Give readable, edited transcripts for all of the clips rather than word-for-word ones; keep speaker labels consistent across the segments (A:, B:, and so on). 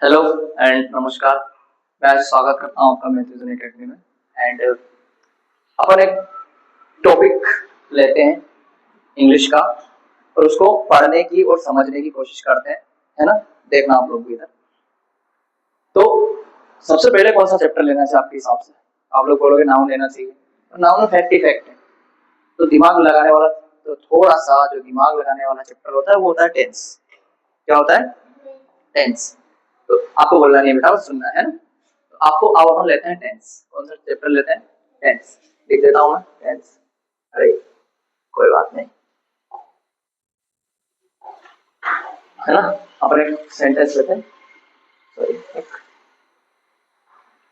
A: Hello and नमस्कार। मैं स्वागत करता हूँ आपका मैथ्यूजन एकेडमी में। एंड अपन एक टॉपिक लेते हैं इंग्लिश का और उसको पढ़ने की और समझने की कोशिश करते हैं, है ना। देखना आप लोग भी इधर। तो सबसे पहले कौन सा चैप्टर लेना चाहिए आपके हिसाब से? आप लोग बोलोगे नाउन लेना चाहिए। तो नाउन फैक्ट ही फैक्ट है, तो दिमाग लगाने वाला, तो थोड़ा सा जो दिमाग लगाने वाला चैप्टर होता है वो होता है टेंस। क्या होता है? टेंस। तो आपको बोलना नहीं बेटा, बस सुनना है ना। तो आपको अब अपन लेते हैं टेंस। कौन सा चैप्टर लेते हैं? टेंस। लिख देता हूं मैं टेंस। अरे कोई बात नहीं, है ना। अपन एक सेंटेंस लेते हैं, सॉरी एक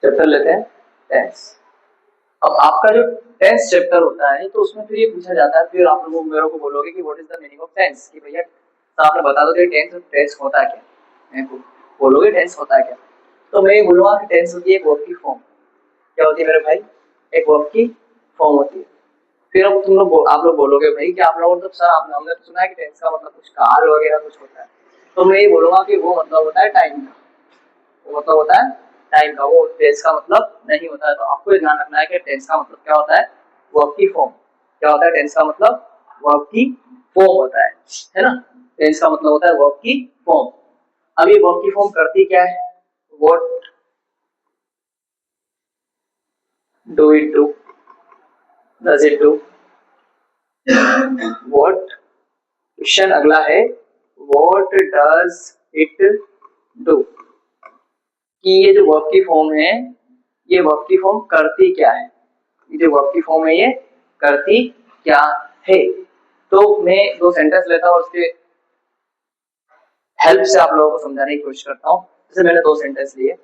A: चैप्टर लेते हैं टेंस। अब आपका जो टेंस चैप्टर होता है तो उसमें फिर ये पूछा जाता है, फिर आप लोग मेरे को बोलोगे कि what is the meaning of tense, कि भैया तो आपने बता दो कि टेंस टेंस होता है क्या। मैं बोलोगे टेंस होता है क्या, तो मैं ये बोलूंगा कि टेंस होती है एक वर्ब की फॉर्म। क्या होती है मेरे भाई? एक वर्ब की फॉर्म होती है। फिर अब आप लोग बोलोगे भाई कि आप लोगों ने तो सर आपने हमने तो सुना है कि टेंस का मतलब कुछ काल वगैरह कुछ होता है। तो मैं ये बोलूंगा कि वो मतलब होता है टाइम का। वो मतलब होता है टाइम का, वो टेंस का मतलब नहीं होता है। तो आपको ये ध्यान रखना है कि टेंस का मतलब क्या होता है? वर्ब की फॉर्म। क्या होता है टेंस का मतलब? वर्ब की फॉर्म होता है ना। टेंस का मतलब होता है वर्ब की फॉर्म। अब ये वर्ब की फॉर्म करती क्या है? What do it do, does it do, what question अगला है, व्हाट डज इट डू। कि ये जो वर्ब की फॉर्म है, ये वर्ब की फॉर्म करती क्या है? ये जो वर्ब की फॉर्म है ये करती क्या है? तो मैं दो सेंटेंस लेता हूँ, उसके हेल्प से आप लोगों को समझाने की कोशिश करता हूँ। जैसे मैंने दो सेंटेंस लिए,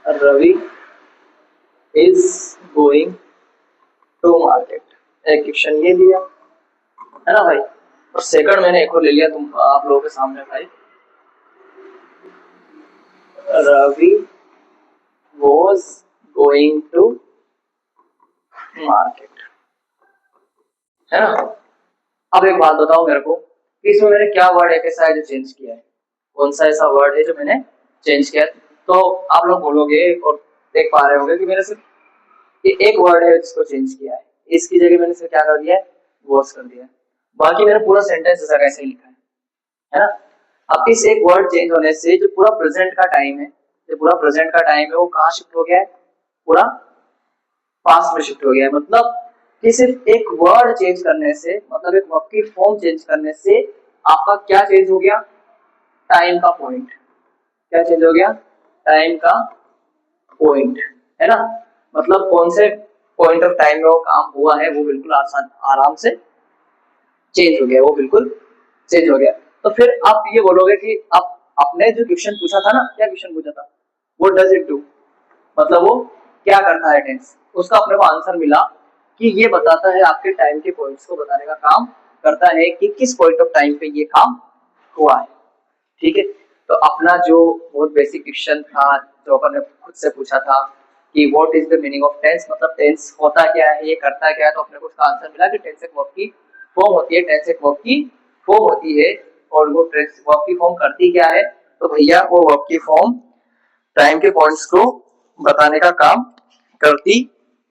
A: Ravi is going to market. एक क्वेश्चन ये लिया, है ना भाई। और सेकंड मैंने एक और ले लिया तुम आप लोगों के सामने भाई, Ravi was going to market, है ना। अब एक बात बताओ मेरे को कि इसमें मैंने क्या वर्ड एक ऐसा है जो चेंज किया है? कौन सा ऐसा वर्ड है जो मैंने चेंज किया है? तो आप लोग बोलोगे और देख पा रहे होंगे कि मैंने सिर्फ ये एक वर्ड है जिसको चेंज किया है। इसकी जगह मैंने सिर्फ क्या कर दिया है? वॉज कर दिया है। बाकी मैंने पूरा सेंटेंस ऐसा कैसे लिखा है ना। अब इस एक वर्ड चेंज होने से जो पूरा प्रेजेंट का टाइम है, जो पूरा प्रेजेंट का टाइम है वो कहाँ शिफ्ट हो गया है? पूरा पास्ट में शिफ्ट हो गया है। मतलब कि सिर्फ एक वर्ड चेंज करने से, मतलब एक वर्ब की फॉर्म चेंज करने से आपका क्या चेंज हो गया? टाइम का पॉइंट। क्या चेंज हो गया? टाइम का पॉइंट, है ना। मतलब कौन से पॉइंट ऑफ टाइम में वो काम हुआ है वो बिल्कुल आसान आराम से चेंज हो गया, वो बिल्कुल चेंज हो गया। तो फिर आप ये बोलोगे कि आप आपने जो क्वेश्चन पूछा था ना, क्या क्वेश्चन पूछा था? व्हाट डज इट डू, मतलब वो क्या करता है टेंस। उसका अपने को आंसर मिला कि ये बताता है, आपके टाइम के पॉइंट्स को बताने का काम करता है कि किस पॉइंट ऑफ टाइम पे ये काम हुआ है। ठीक है। तो अपना जो बहुत बेसिक क्वेश्चन था जो अपन ने खुद से पूछा था कि what is the meaning of tense, मतलब टेंस होता क्या है, ये करता क्या है, तो अपने को उसका आंसर मिला कि टेंस एक वर्ब की फॉर्म होती है। टेंस एक वर्ब की फॉर्म होती है और वो टेंस वर्ब की फॉर्म करती क्या है? तो भैया वो वर्ब की फॉर्म टाइम के पॉइंट्स को बताने का काम करती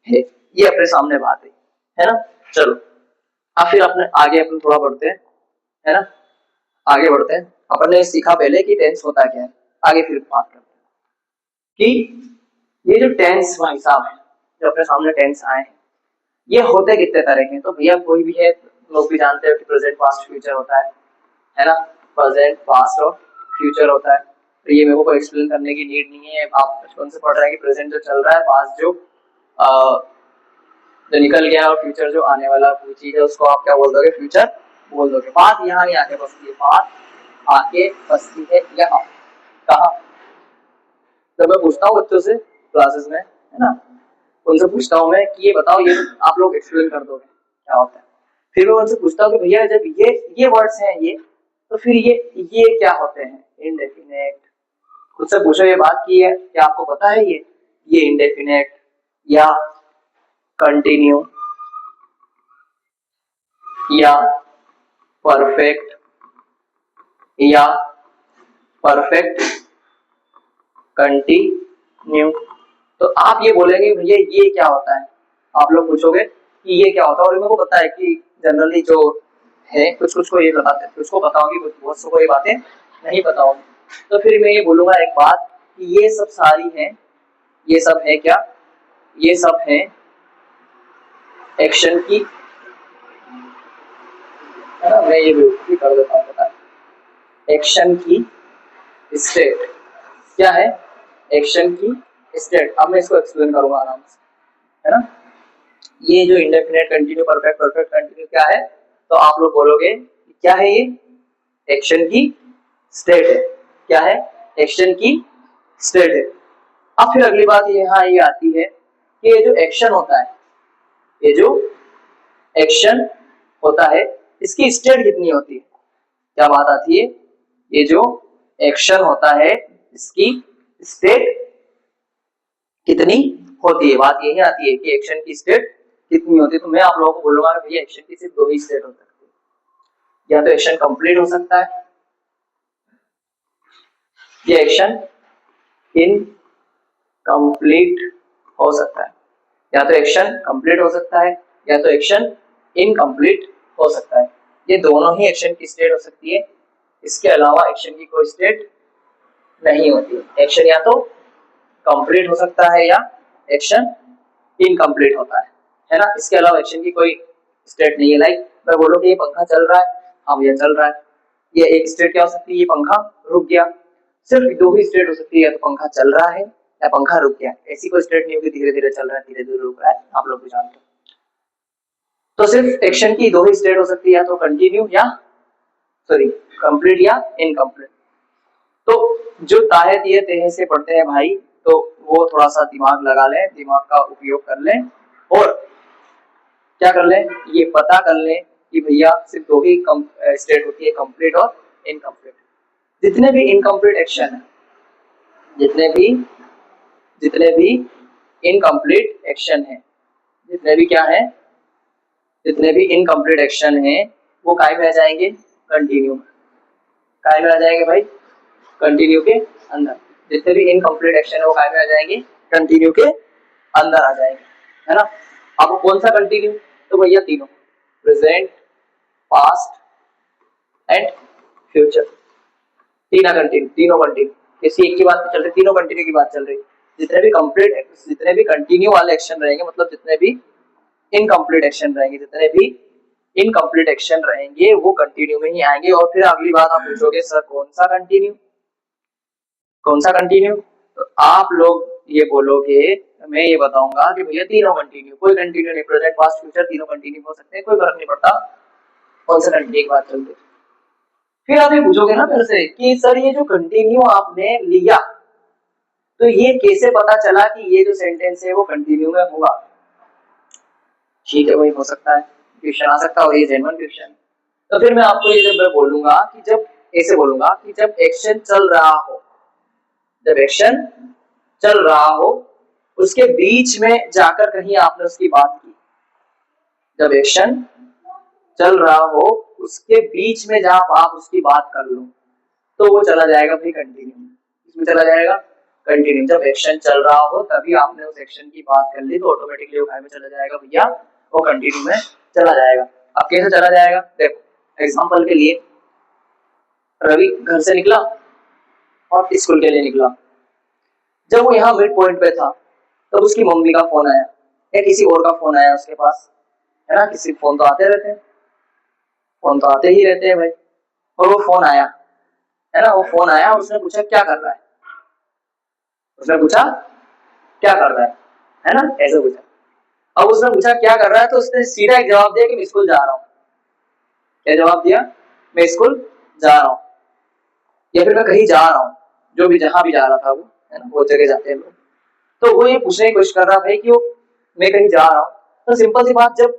A: है। ये अपने सामने बात है ना। चलो अब फिर अपने आगे अपन थोड़ा बढ़ते हैं, है ना। आगे बढ़ते हैं। अपन ने सीखा पहले कि टेंस होता क्या है, आगे फिर बात करते हैं कि ये जो टेंस भाई साहब है, जो अपने सामने टेंस आए हैं, ये होते कितने तरह के हैं? तो भैया कोई भी है, लोग भी जानते हैं कि प्रेजेंट पास्ट फ्यूचर होता है ना। प्रेजेंट पास्ट और फ्यूचर होता है। तो ये मेरे को एक्सप्लेन करने की नीड नहीं है, आप बचपन से पढ़ रहे हैं कि प्रेजेंट जो चल रहा है, पास्ट जो निकल गया और फ्यूचर जो आने वाला कोई चीज है उसको आप क्या बोल दोगे? फ्यूचर बोल दोगे। बात यहाँ नहीं आके बसती है, बात आके बसती है यहाँ। कहा? जब मैं पूछता हूँ बच्चों से क्लासेस में, है ना, उनसे पूछता हूँ मैं कि ये बताओ, ये आप लोग एक्सप्लेन कर दोगे क्या होता है। फिर मैं उनसे पूछता हूँ कि भैया जब ये वर्ड्स हैं ये, तो फिर ये क्या होते हैं? इंडेफिनेट। खुद से पूछो ये बात की है, क्या आपको पता है ये इंडेफिनेट, या कंटिन्यू या परफेक्ट या परफेक्ट कंटिन्यू। तो आप ये बोलेंगे भैया ये क्या होता है, आप लोग पूछोगे कि ये क्या होता है, और मेरे को पता है कि जनरली जो है कुछ कुछ को ये बताते हैं, कुछ को पता होगी, बहुत सौ को ये बातें नहीं पता होगी। तो फिर मैं ये बोलूंगा एक बात कि ये सब सारी हैं, ये सब है क्या, ये सब है एक्शन की, है ना, मैं ये भी कर देता हूँ, पता है एक्शन की स्टेट क्या है, एक्शन की स्टेट। अब मैं इसको एक्सप्लेन करूंगा आराम से, है ना। ये जो indefinite continue perfect perfect continue क्या है, तो आप लोग बोलोगे क्या है, ये एक्शन की स्टेट है। क्या है, एक्शन की स्टेट है। अब फिर अगली बात यहाँ ये आती है कि ये जो एक्शन होता है, ये जो एक्शन होता है इसकी स्टेट कितनी होती है, क्या बात आती है, ये जो एक्शन होता है इसकी स्टेट कितनी होती है, बात यही आती है कि एक्शन की स्टेट कितनी होती है। तो मैं आप लोगों को बोलूंगा कि भैया एक्शन की सिर्फ दो ही स्टेट हो सकती है, या तो एक्शन कंप्लीट हो सकता है, ये एक्शन इनकम्प्लीट हो सकता है, या तो एक्शन कंप्लीट हो सकता है या तो एक्शन इनकम्प्लीट हो सकता है। ये दोनों ही एक्शन की स्टेट हो सकती है, इसके अलावा एक्शन की कोई स्टेट नहीं होती। एक्शन या तो कंप्लीट हो सकता है या एक्शन इनकम्प्लीट होता है ना, इसके अलावा एक्शन की कोई स्टेट नहीं है। लाइक मैं बोलूं कि ये पंखा चल रहा है, हाँ भैया चल रहा है, ये एक स्टेट क्या हो सकती है, ये पंखा रुक गया। सिर्फ दो ही स्टेट हो सकती है, या तो पंखा चल रहा है या पंखा रुक गया, ऐसी कोई स्टेट नहीं होगी धीरे धीरे चल रहा है धीरे धीरे रुक रहा है, आप लोग भी जानते हो। तो सिर्फ एक्शन की दो ही स्टेट हो सकती है, या तो कंटिन्यू या सॉरी कंप्लीट या इनकम्प्लीट। तो जो ताहे दिए तेहे से पढ़ते हैं भाई, तो वो थोड़ा सा दिमाग लगा लें, दिमाग का उपयोग कर लें, और क्या कर लें, ये पता कर लें कि भैया सिर्फ दो ही स्टेट होती है, कंप्लीट और इनकम्प्लीट। जितने भी इनकम्प्लीट एक्शन है, जितने भी इनकम्प्लीट एक्शन है, जितने भी क्या है, जितने भी इनकम्प्लीट एक्शन है वो काय में आ जाएंगे, कंटिन्यू में। काय में आ जाएंगे भाई, कंटिन्यू के अंदर। जितने भी इनकम्प्लीट एक्शन है वो काय में आ जाएंगे, कंटिन्यू के अंदर आ जाएंगे, है ना। अब कौन सा कंटिन्यू, तो भैया तीनों, प्रेजेंट पास्ट एंड फ्यूचर, तीनों कंटिन्यू, किसी एक की बात नहीं चल रही, तीनों कंटिन्यू की बात चल रही। जितने भी कंटिन्यू वाले एक्शन रहेंगे, मतलब जितने भी इनकम्प्लीट एक्शन रहेंगे, जितने भी इनकम्प्लीट एक्शन रहेंगे वो कंटिन्यू में ही आएंगे। और फिर अगली बात आप पूछोगे सर कौन सा कंटिन्यू, कौन सा कंटिन्यू, तो आप लोग ये बोलोगे, मैं ये बताऊंगा कि भैया तीनों कंटिन्यू, कोई कंटिन्यू नहीं, प्रेजेंट पास्ट फ्यूचर तीनों कंटिन्यू हो सकते हैं, कोई फर्क नहीं पड़ता कौन सा कंटिन्यू की बात चल रही। फिर आप ये पूछोगे ना मेरे से कि सर ये जो कंटिन्यू आपने लिया, तो ये कैसे पता चला कि ये जो सेंटेंस है वो कंटिन्यू में होगा। ठीक है, वही हो सकता है, क्वेश्चन आ सकता है, और ये जेन्युइन क्वेश्चन। तो फिर मैं आपको ये जब मैं बोलूंगा कि जब ऐसे बोलूंगा कि जब एक्शन चल रहा हो, जब एक्शन चल रहा हो उसके बीच में जाकर कहीं आपने उसकी बात की, जब एक्शन चल रहा हो उसके बीच में जहां आप उसकी बात कर लो, तो वो चला जाएगा भाई कंटिन्यू, इसमें चला जाएगा कंटिन्यू। जब एक्शन चल रहा हो तभी आपने उस एक्शन की बात कर ली, तो ऑटोमेटिकली वो काय में चला जाएगा भैया, वो कंटिन्यू में चला जाएगा। अब कैसे चला जाएगा, देखो एग्जांपल के लिए, रवि घर से निकला और स्कूल के लिए निकला। जब वो यहाँ मिड पॉइंट पे था तब उसकी मम्मी का फोन आया या किसी और का फोन आया उसके पास, है ना, किसी फोन तो आते रहते हैं, फोन तो आते ही रहते हैं भाई। और वो फोन आया, है ना, वो फोन आया, उसने पूछा क्या कर रहा है, उसने पूछा क्या कर रहा है ना, ऐसे पूछा। अब उसने पूछा क्या कर रहा है, तो उसने सीधा एक जवाब दिया कि मैं स्कूल जा रहा हूँ। क्या जवाब दिया, मैं स्कूल जा रहा हूँ, या फिर मैं कहीं जा रहा हूँ, जो भी जहां भी जा रहा था वो, है ना, वो जगह जाते हैं लोग। तो वो ये पूछने की कोशिश कर रहा था कि वो मैं कहीं जा रहा हूँ। तो सिंपल सी बात, जब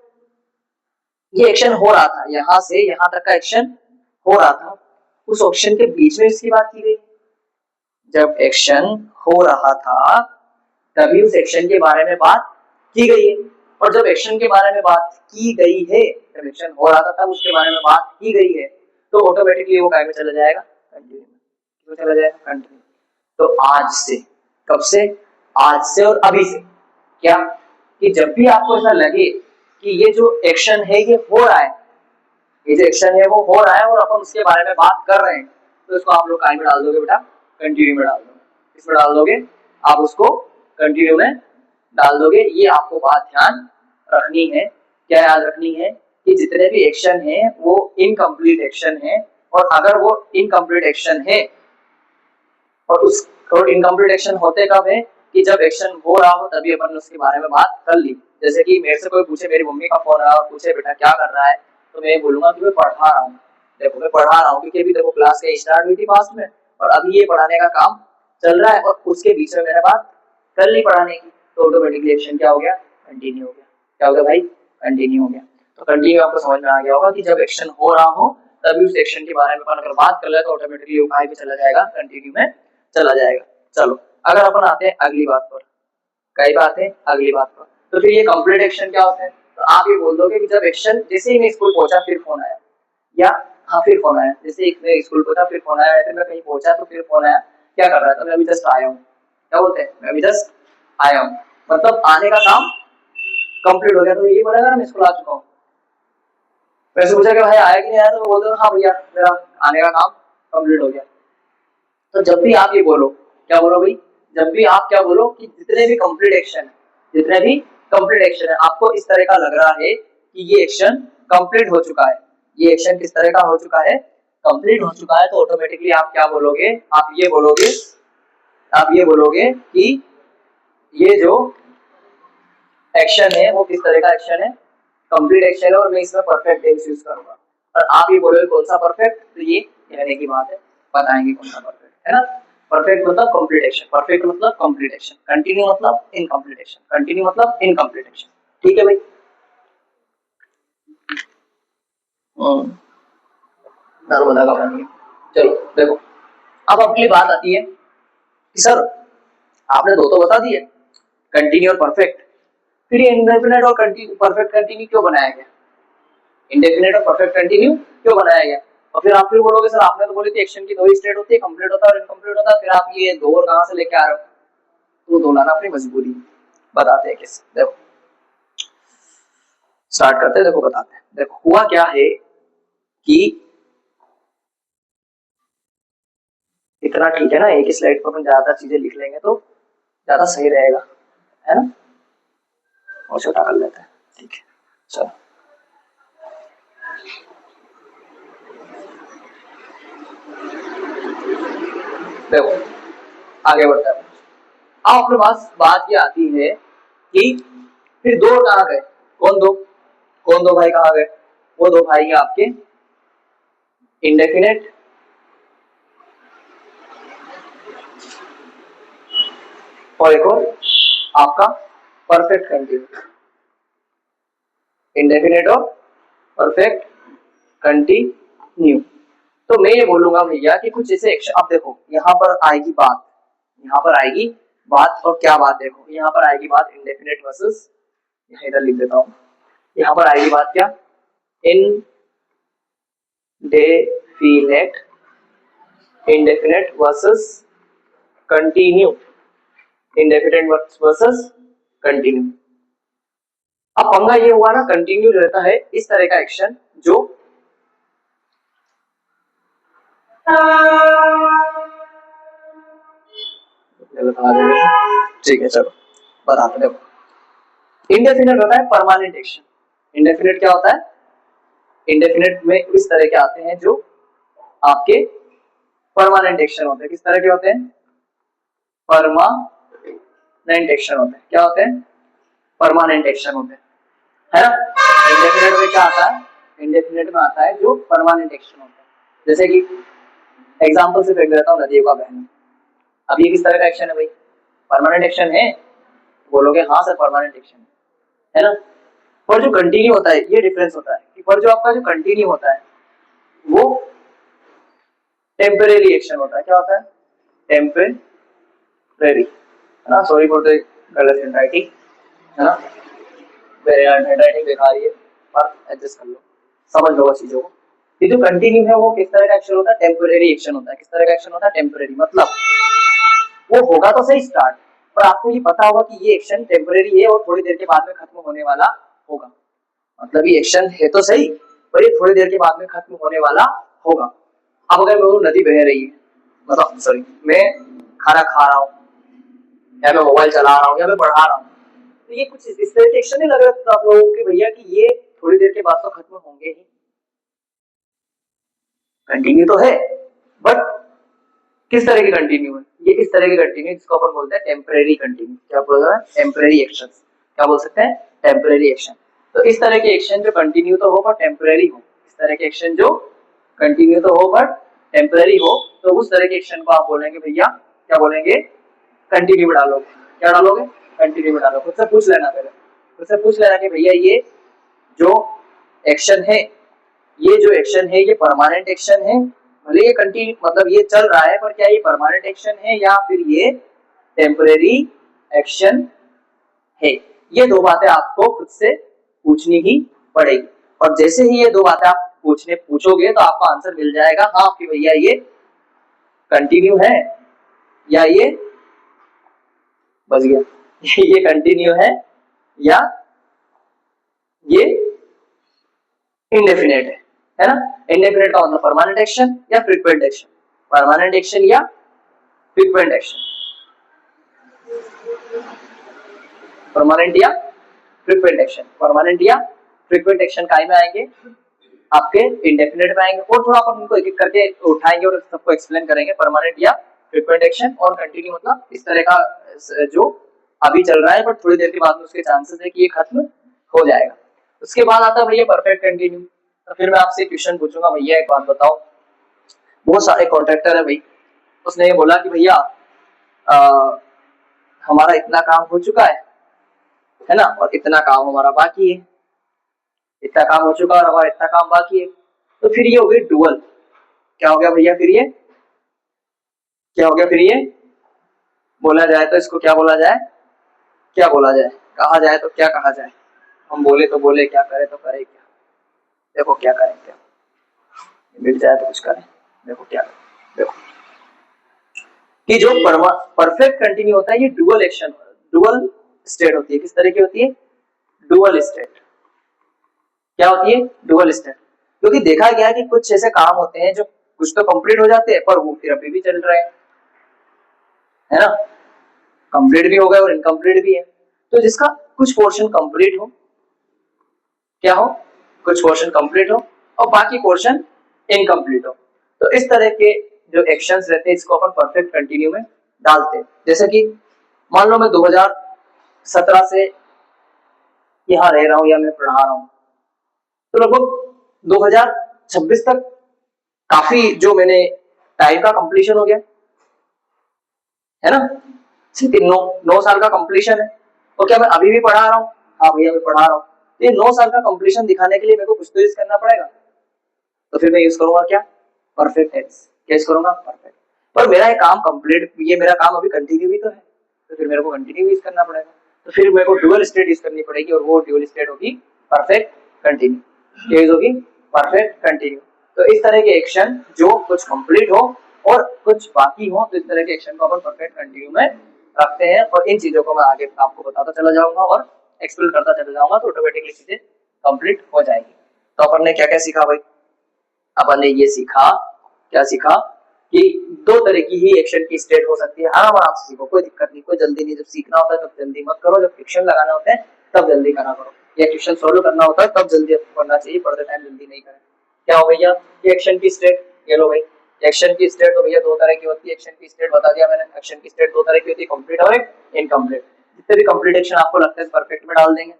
A: ये एक्शन हो रहा था, यहां से यहां तक का एक्शन हो रहा था, उस ऑप्शन के बीच में इसकी बात की गई। जब एक्शन हो रहा था तभी उस एक्शन के बारे में बात की गई है। और जब एक्शन के बारे में बात की गई है, जब एक्शन हो रहा था तब उसके बारे में बात की गई है, तो ऑटोमेटिकली वो काय में चला जाएगा, कंटिन्यू में चला जाएगा, कंटिन्यू। तो आज से, कब से, आज से और अभी से, क्या कि जब भी आपको ऐसा लगे कि ये जो एक्शन है ये हो रहा है, ये जो एक्शन है वो हो रहा है और अपन उसके बारे में बात कर रहे हैं, तो इसको आप लोग काय में डाल दोगे बेटा, कंटिन्यू में डाल दोगे। इसमें डाल दोगे आप, उसको कंटिन्यू में डाल दोगे। ये आपको बात ध्यान रखनी है। क्या याद रखनी है कि जितने भी एक्शन है वो इनकम्प्लीट एक्शन है, और अगर वो इनकम्प्लीट एक्शन है और इनकम्प्लीट एक्शन होते कब है कि जब एक्शन हो रहा हो तभी अपन उसके बारे में बात कर ली। जैसे कि मेरे से कोई पूछे, मेरी मम्मी का फोन आया और पूछे बेटा क्या कर रहा है, तो मैं बोलूंगा कि मैं पढ़ा रहा हूँ। देखो मैं पढ़ा रहा हूँ क्योंकि अभी देखो क्लास के स्टार्ट हुई थी पास्ट में, और अभी ये पढ़ाने का काम चल रहा है, और उसके बीच में मैंने बात कर ली पढ़ाने की, तो ऑटोमेटिकली एक्शन क्या हो गया, कंटिन्यू हो गया। क्या हो गया भाई, कंटिन्यू हो गया। तो कंटिन्यू आपको समझ में आ गया होगा कि जब एक्शन हो रहा हो तभी उस एक्शन के बारे में अपन अगर बात कर ले तो ऑटोमेटिकली वो कहाँ पे चला जाएगा, कंटिन्यू में चला जाएगा। चलो अगर अपन आते हैं अगली बात पर, कई बात है अगली बात पर, तो फिर ये कंप्लीट एक्शन क्या होता है, तो आप ये बोल दोगे कि जब एक्शन, जैसे ही मैं स्कूल पहुंचा फिर फोन आया, या हाँ फिर फोन आया, जैसे एक मैं स्कूल पहुंचा फिर फोन आया, फिर मैं कहीं पहुंचा तो फिर फोन आया, क्या कर रहा है, तो मैं अभी जस्ट आया हूँ। क्या बोलते हैं, मैं अभी जस्ट आया हूँ, मतलब आने का काम कंप्लीट हो गया। तो ये बोलेगा ना मैं स्कूल आ चुका हूँ। वैसे पूछा कि भाई आया कि नहीं आया, तो बोल दो हाँ भैया मेरा आने का काम कंप्लीट हो गया। तो जब भी आप ये बोलो, क्या बोलो भाई, जब भी आप क्या बोलो कि जितने भी कंप्लीट एक्शन है, जितने भी कंप्लीट एक्शन है, आपको इस तरह का लग रहा है कि ये एक्शन कंप्लीट हो चुका है, ये एक्शन किस तरह का हो चुका है, कंप्लीट हो चुका है, तो ऑटोमेटिकली आप क्या बोलोगे, आप ये बोलोगे कि ये जो एक्शन है वो किस तरह का एक्शन है, कंप्लीट एक्शन है, और मैं इसमें परफेक्ट टेंस यूज करूंगा। और आप ये बोलोगे कौन सा परफेक्ट, तो ये कहने की बात है, बताएंगे कौन सा परफेक्ट है ना। परफेक्ट मतलब कंप्लीट एक्शन, परफेक्ट मतलब कंप्लीट एक्शन, कंटिन्यू मतलब इनकम्प्लीट एक्शन, कंटिन्यू मतलब इनकम्प्लीट एक्शन। ठीक है भाई, नर्मदा का पानी। चलो देखो, अब अपनी बात आती है कि सर आपने दो तो बता दिए, कंटिन्यू और परफेक्ट, फिर ये इंडेफिनेट और परफेक्ट कंटिन्यू क्यों बनाया गया, इंडेफिनेट और परफेक्ट कंटिन्यू क्यों बनाया गया। और फिर आप फिर बोलोगे सर आपने तो बोली थी एक्शन की दो ही स्टेट होती है, कंप्लीट होता है और इनकम्प्लीट होता है, फिर आप ये दो और कहां से लेके आ रहे हो, तो दो लाना अपनी मजबूरी। बताते हैं कैसे, देखो स्टार्ट करते हैं, देखो बताते हैं। देखो हुआ क्या है कि इतना ठीक है ना, एक ही स्लाइड पर अपन ज्यादा चीजें लिख लेंगे तो ज्यादा सही रहेगा, है ना, और छोटा कर लेते हैं, ठीक है चलो। देखो आगे बढ़ता है, अब अपने पास बात ये आती है कि फिर दो कहाँ गए, कौन दो भाई कहाँ गए, वो दो भाई हैं आपके इंडेफिनेट और एक और आपका परफेक्ट कंटिन्यू, इंडेफिनेट और परफेक्ट कंटिन्यू। तो मैं ये बोलूंगा भैया कि कुछ ऐसे एक्शन, अब देखो यहाँ पर आएगी बात, यहाँ पर आएगी बात, और क्या बात, देखो यहाँ पर आएगी बात इंडेफिनेट वर्सेस, इधर लिख देता हूँ, यहाँ पर आएगी बात क्या, indefinite, indefinite versus continue, indefinite versus continue. अब पंगा ये हुआ ना, कंटिन्यू रहता है इस तरह का एक्शन जो ठीक है चलो बताते देखो। इंडेफिनेट होता है परमानेंट एक्शन, इंडेफिनेट क्या होता है, इंडेफिनेट में इस तरह के आते हैं जो आपके परमानेंट एक्शन होते हैं, किस तरह के होते हैं, परमानेंट एक्शन होते हैं, क्या होते हैं, परमानेंट एक्शन होते हैं, है ना। इंडेफिनेट में क्या आता है, इंडेफिनेट में आता है जो परमानेंट एक्शन होता है, जैसे कि एग्जांपल से देख देता हूँ, नदियों का बहना, अब ये किस तरह का एक्शन है भाई, परमानेंट एक्शन है, बोलोगे हाँ सर परमानेंट एक्शन है ना। और जो कंटिन्यू होता है ये डिफरेंस होता है कि पर जो आपका जो कंटिन्यू होता है वो टेम्परेरी एक्शन होता है, क्या होता है, टेम्परेरी, है ना, सॉरी फॉर द गलत हैंडराइटिंग, है ना। मेरे हैंडराइटिंग बेकार ही है पर एडजस्ट कर लो, समझ लो चीजों को। ये जो कंटिन्यू है वो किस तरह का एक्शन होता है, टेम्परेरी एक्शन होता है। किस तरह का एक्शन होता है, टेम्परेरी। मतलब वो होगा तो सही स्टार्ट, पर आपको ये पता होगा कि ये एक्शन टेम्परेरी है और थोड़ी देर के बाद में खत्म होने वाला होगा। मतलब ये एक्शन है तो सही, पर ये थोड़ी देर के बाद में खत्म होने वाला होगा। अब अगर वो नदी बह रही है, मतलब सॉरी, मैं खाना खा रहा हूँ या मैं मोबाइल चला रहा हूँ या मैं पढ़ा रहा हूँ, तो ये कुछ इस तरह के एक्शन नहीं लग रहा था आप लोगों के भैया कि ये थोड़ी देर के बाद तो खत्म होंगे ही। कंटिन्यू तो है, बट किस तरह की कंटिन्यू है, ये इस तरह की कंटिन्यू जिसको अपन बोलते हैं टेम्परेरी कंटिन्यू। क्या बोल रहा है, टेम्परेरी एक्शन। क्या बोल सकते हैं, टेम्परेरी एक्शन। तो इस तरह के एक्शन जो कंटिन्यू तो हो पर टेम्परेरी हो, इस तरह के एक्शन जो कंटिन्यू तो हो पर टेम्परेरी हो, तो उस तरह के एक्शन को आप बोलेंगे भैया, क्या बोलेंगे, कंटिन्यू में डालोगे। क्या डालोगे, कंटिन्यू में डालोगे। खुद से पूछ लेना, पहले खुद से पूछ लेना कि भैया ये जो एक्शन है, ये जो एक्शन है ये परमानेंट एक्शन है, भले ये कंटिन्यू मतलब ये चल रहा है, पर क्या ये परमानेंट एक्शन है या फिर ये टेम्परेरी एक्शन है। ये दो बातें आपको खुद से पूछनी ही पड़ेगी, और जैसे ही ये दो बातें आप पूछोगे तो आपको आंसर मिल जाएगा, हाँ कि भैया ये कंटिन्यू है या ये बच गया ये कंटिन्यू है या ये इंडेफिनेट है ना। इंडेफिनेट का मतलब परमानेंट एक्शन या फ्रीक्वेंट एक्शन, परमानेंट एक्शन या फ्रीक्वेंट एक्शन, परमानेंट या फ्रीक्वेंट एक्शन। परमानेंट या फ्रीक्वेंट एक्शन काय में आएंगे, आपके इंडेफिनेट में आएंगे। और थोड़ा अपन इनको एक एक करके उठाएंगे और सबको एक्सप्लेन करेंगे। परमानेंट या फ्रीक्वेंट एक्शन और कंटिन्यू मतलब इस तरह का जो अभी चल रहा है बट थोड़ी देर के बाद में उसके चांसेस है कि ये खत्म हो जाएगा। उसके बाद आता है भैया परफेक्ट कंटिन्यू। तो फिर मैं आपसे क्वेश्चन पूछूंगा, भैया एक बात बताओ, बहुत सारे कॉन्ट्रैक्टर है भाई, उसने ये बोला कि भैया हमारा इतना काम हो चुका है ना, और इतना काम हमारा बाकी है, इतना काम हो चुका है और हमारा इतना काम बाकी है। तो फिर ये हो गई डुअल। क्या हो गया भैया, फिर ये क्या हो गया, फिर ये बोला जाए तो इसको क्या बोला जाए, क्या बोला जाए, कहा जाए तो क्या कहा जाए, हम बोले तो बोले, क्या करे तो करे क्या, देखो क्या करें, क्या मिल जाए तो कुछ करें, देखो क्या करें। देखो कि जो परफेक्ट कंटिन्यू होता है ये डुअल एक्शन, डुअल स्टेट होती है। किस तरह की होती है, डुअल स्टेट। क्या होती है, डुअल स्टेट। क्योंकि देखा गया कि कुछ ऐसे काम होते हैं जो कुछ तो कंप्लीट हो जाते हैं पर वो फिर अभी भी चल रहे हैं, है ना, कंप्लीट भी हो गए और इनकम्प्लीट भी है। तो जिसका कुछ पोर्शन कंप्लीट हो, क्या हो, कुछ पोर्शन कंप्लीट हो और बाकी पोर्शन इनकम्प्लीट हो, तो इस तरह के जो एक्शंस रहते हैं इसको अपन परफेक्ट कंटिन्यू में डालते हैं। जैसे कि मान लो मैं 2017 से यहाँ रह रहा हूँ या मैं पढ़ा रहा हूँ, तो लगभग 2026 तक काफी जो मैंने टाइम का कंप्लीशन हो गया, है ना, सिर्फ 9 साल का कंप्लीशन है। तो क्या मैं अभी भी पढ़ा रहा हूँ, हाँ भैया मैं पढ़ा रहा हूँ। ये 9 साल का कंप्लीशन दिखाने के लिए मेरे को कुछ तो यूज करना पड़ेगा, तो फिर मैं यूज करूंगा क्या, परफेक्ट टेंस। क्या यूज करूंगा, परफेक्ट। पर मेरा ये काम कंप्लीट, ये मेरा काम अभी कंटिन्यू भी तो है, तो फिर मेरे को कंटिन्यू यूज करना पड़ेगा, तो फिर मेरे को डुअल स्टेट यूज करनी पड़ेगी और वो डुअल स्टेट होगी परफेक्ट कंटिन्यू। क्या यूज होगी, परफेक्ट कंटिन्यू। तो इस तरह के एक्शन जो कुछ कंप्लीट हो और कुछ बाकी हो, तो इस तरह के एक्शन को अपन परफेक्ट कंटिन्यू में रखते हैं। और इन चीजों को मैं आगे आपको बताता चला जाऊंगा और एक्सप्लेन करता चला जाऊंगा, तो ऑटोमेटिकली चीजें कंप्लीट हो जाएगी। तो अपन ने क्या क्या सीखा भाई, अपन ने ये सीखा, क्या सीखा कि 2 तरह की ही एक्शन की स्टेट हो सकती है। आराम से सीखो, कोई दिक्कत नहीं, कोई जल्दी नहीं। जब सीखना होता है तब जल्दी मत करो, जब क्वेश्चन लगाना होता है तब जल्दी करा करो, या क्वेश्चन सोल्व करना होता है तब जल्दी करना चाहिए, पढ़ते टाइम जल्दी नहीं करें। क्या हो भैया, ये एक्शन की स्टेट, ये लो भाई, एक्शन की स्टेट तो भैया 2 तरह की होती है। एक्शन की स्टेट बता दिया मैंने, एक्शन की स्टेट 2 तरह की होती है, कंप्लीट और इनकम्प्लीट। जितने भी कंप्लीट एक्शन आपको लगता है परफेक्ट में डाल देंगे,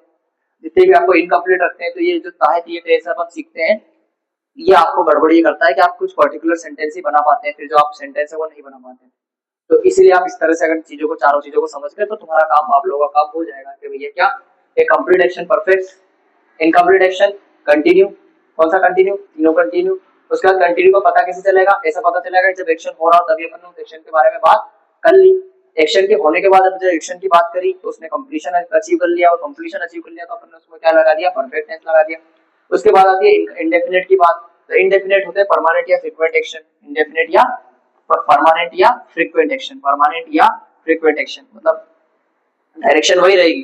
A: जितने भी आपको इनकम्प्लीट रखते हैं तो ये जो ताहत ये टेस्ट अपन सीखते हैं, ये आपको गड़बड़ी करता है कि आप कुछ पर्टिकुलर सेंटेंस ही बना पाते हैं, फिर जो आप सेंटेंस है वो नहीं बना पाते। तो इसीलिए आप इस तरह से अगर चीजों को, चारों चीजों को समझ गए तो तुम्हारा काम, आप लोगों का काम हो जाएगा कि भैया क्या, एक complete action perfect, incomplete action continue. कौन सा कंटिन्यू, तीनों कंटिन्यू। उसके बाद कंटिन्यू का पता कैसे चलेगा, ऐसा पता चलेगा जब एक्शन हो रहा हो तभी अपन उस एक्शन के बारे में बात कर ली, एक्शन के होने के बाद अब जब एक्शन की बात करी तो उसने कंप्लीशन अचीव कर लिया, और कंप्लीशन अचीव कर लिया तो अपन ने उसमें क्या लगा दिया, परफेक्ट टेंस लगा दिया। उसके बाद आती है इंडेफिनिट की बात। तो इंडेफिनिट होते हैं परमानेंट या फ्रीक्वेंट एक्शन, इंडेफिनिट या परमानेंट या फ्रीक्वेंट एक्शन, परमानेंट या फ्रीक्वेंट एक्शन मतलब डायरेक्शन वही रहेगी,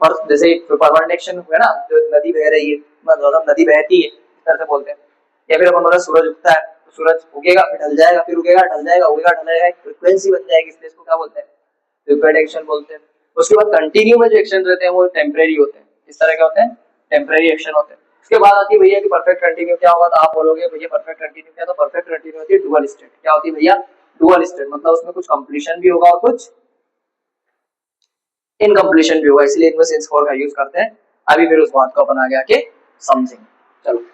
A: पर जैसे परमानेंट एक्शन है ना, जो नदी बह रही है मतलब नदी बहती है इस तरह से बोलते हैं। या फिर अपन बोला सूरज उगता है तो सूरज उगेगा फिर ढल जाएगा, फिर उगेगा ढल जाएगा, उगेगा ढल जाएगा, एक फ्रीक्वेंसी बन जाएगी, इसलिए इसको क्या बोलते हैं, फ्रीक्वेंट एक्शन बोलते हैं। उसके बाद कंटिन्यू में जो एक्शन रहते हैं वो टेम्परेरी होते हैं। इस तरह के होते हैं, टेम्परेरी एक्शन होते हैं। उसके बाद आती है भैया कि परफेक्ट कंटिन्यू क्या होगा, तो आप बोलोगे भैया परफेक्ट कंटिन्यू क्या, तो परफेक्ट कंटिन्यू होती है डुअल स्टेट। क्या होती है भैया, डुअल स्टेट, मतलब उसमें कुछ कंप्लीशन भी होगा और कुछ इनकम्प्लीशन भी होगा, इसलिए इनमें सेंस फॉर का यूज करते हैं। अभी फिर उस बात को अपन आगे आके समझेंगे। चलो